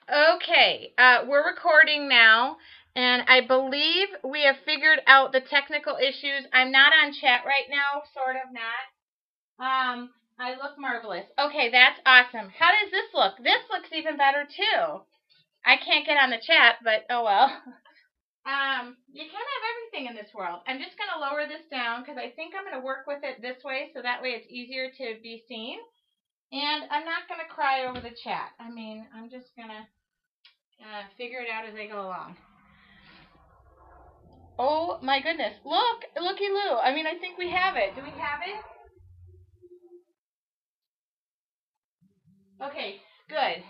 Okay, we're recording now, and I believe we have figured out the technical issues. I'm not on chat right now, sort of not. I look marvelous. Okay, that's awesome. How does this look? This looks even better too. I can't get on the chat, but oh well. You can't have everything in this world. I'm just going to lower this down because I think I'm going to work with it this way so that way it's easier to be seen. And I'm not going to cry over the chat. I mean, I'm just going to figure it out as I go along. Oh my goodness. Look, looky loo. I mean, I think we have it. Do we have it? Okay, good.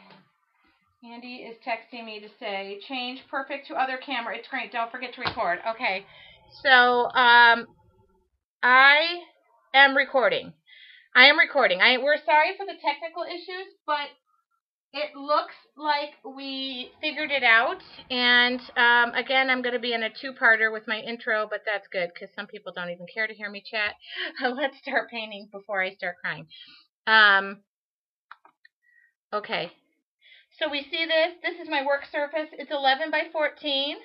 Andy is texting me to say, change perfect to other camera. It's great. Don't forget to record. Okay. So, I am recording. We're sorry for the technical issues, but it looks like we figured it out. And again, I'm going to be in a two-parter with my intro, but that's good because some people don't even care to hear me chat. Let's start painting before I start crying. Okay. So we see this. This is my work surface. It's 11 by 14.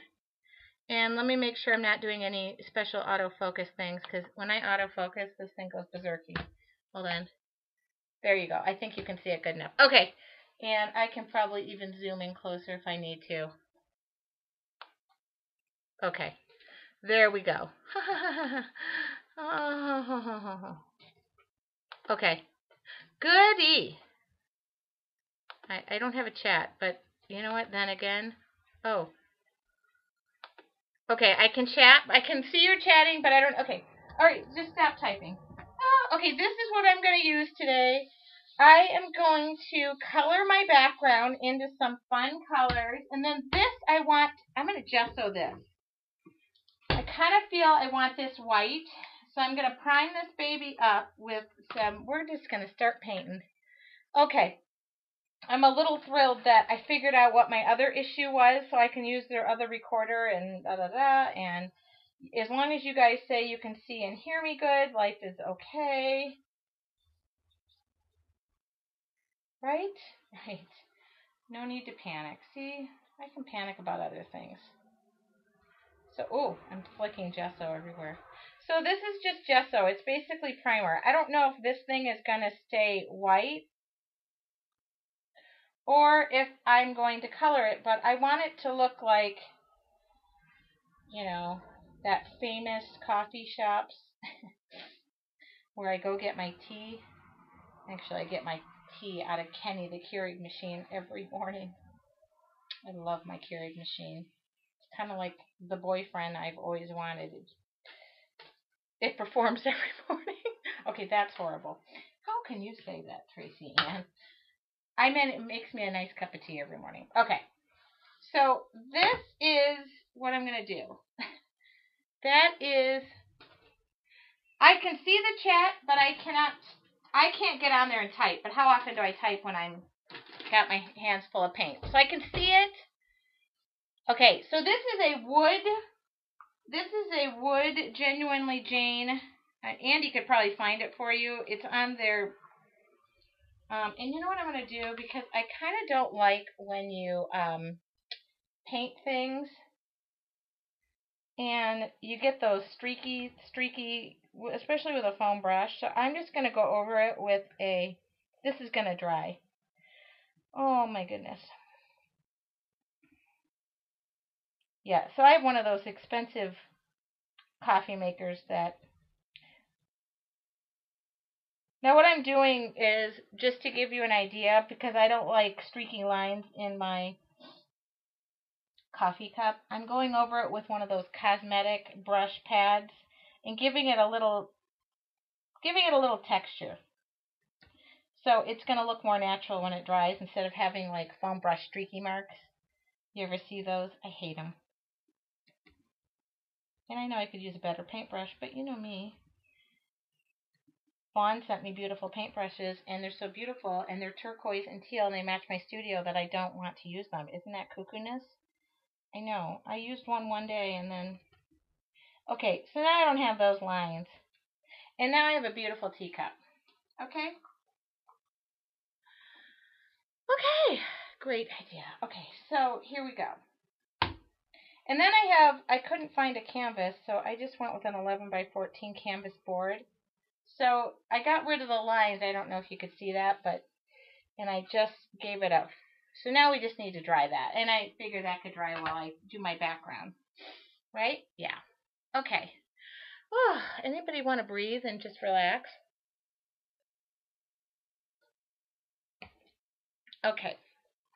And let me make sure I'm not doing any special autofocus things because when I autofocus, this thing goes berserky. Hold on. There you go. I think you can see it good enough. Okay. And I can probably even zoom in closer if I need to. Okay. There we go. Okay. Goody. I don't have a chat, but you know what? Then again. Oh. Okay, I can chat. I can see you're chatting, but I don't. Okay. All right, just stop typing. Okay, this is what I'm going to use today. I am going to color my background into some fun colors. And then this I'm going to gesso this. I kind of feel I want this white. So I'm going to prime this baby up with some, we're just going to start painting. Okay. I'm a little thrilled that I figured out what my other issue was so I can use their other recorder and da-da-da. And as long as you guys say you can see and hear me good, life is okay. Right? Right. No need to panic. See, I can panic about other things. So, oh, I'm flicking gesso everywhere. So this is just gesso. It's basically primer. I don't know if this thing is going to stay white or if I'm going to color it, but I want it to look like, you know, that famous coffee shops where I go get my tea. Actually, I get my tea out of Kenny, the Keurig machine, every morning. I love my Keurig machine. It's kind of like the boyfriend I've always wanted. It performs every morning. Okay, that's horrible. How can you say that, Tracy Ann? I mean, it makes me a nice cup of tea every morning. Okay, so this is what I'm going to do. That is, I can see the chat, but I can't get on there and type. But how often do I type when I'm got my hands full of paint? So I can see it. Okay, so this is a wood. This is a wood Genuinely Jane. Andy could probably find it for you. It's on their. And you know what I'm going to do? Because I kind of don't like when you paint things and you get those streaky, especially with a foam brush. So I'm just going to go over it with this is going to dry. Oh my goodness. Yeah, so I have one of those expensive coffee makers that. Now what I'm doing is just to give you an idea, because I don't like streaky lines in my coffee cup. I'm going over it with one of those cosmetic brush pads and giving it a little texture. So it's going to look more natural when it dries instead of having like foam brush streaky marks. You ever see those? I hate them. And I know I could use a better paintbrush, but you know me. Vaughn sent me beautiful paintbrushes, and they're so beautiful, and they're turquoise and teal, and they match my studio that I don't want to use them. Isn't that cuckoo-ness? I know. I used one day, and then. Okay, so now I don't have those lines. And now I have a beautiful teacup. Okay? Okay, Great idea. Okay, so here we go. And then I couldn't find a canvas, so I just went with an 11 by 14 canvas board. So I got rid of the lines. I don't know if you could see that, and I just gave it up. So now we just need to dry that. And I figure that could dry while I do my background. Right? Yeah. Okay. Oh, anybody want to breathe and just relax? Okay.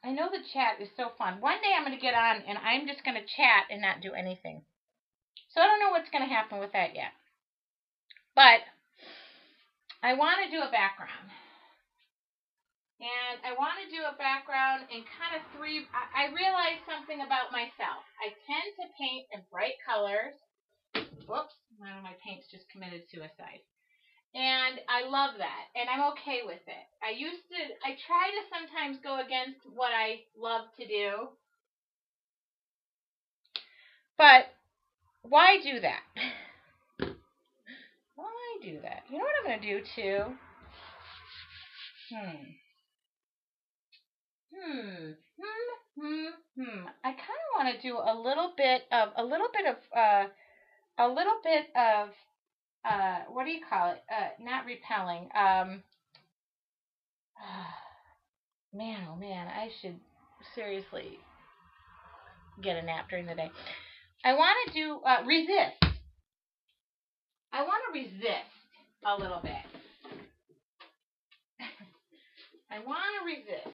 I know the chat is so fun. One day I'm going to get on and I'm just going to chat and not do anything. So I don't know what's going to happen with that yet. But I want to do a background. And I want to do a background in kind of three. I realized something about myself. I tend to paint in bright colors. Whoops, one of my paints just committed suicide. And I love that. And I'm okay with it. I try to sometimes go against what I love to do. But why do that? Why do that? You know what I'm going to do too? I kind of want to do a little bit of what do you call it? Not repelling. Man, oh man, I should seriously get a nap during the day. I want to do resist. I want to resist a little bit. I want to resist.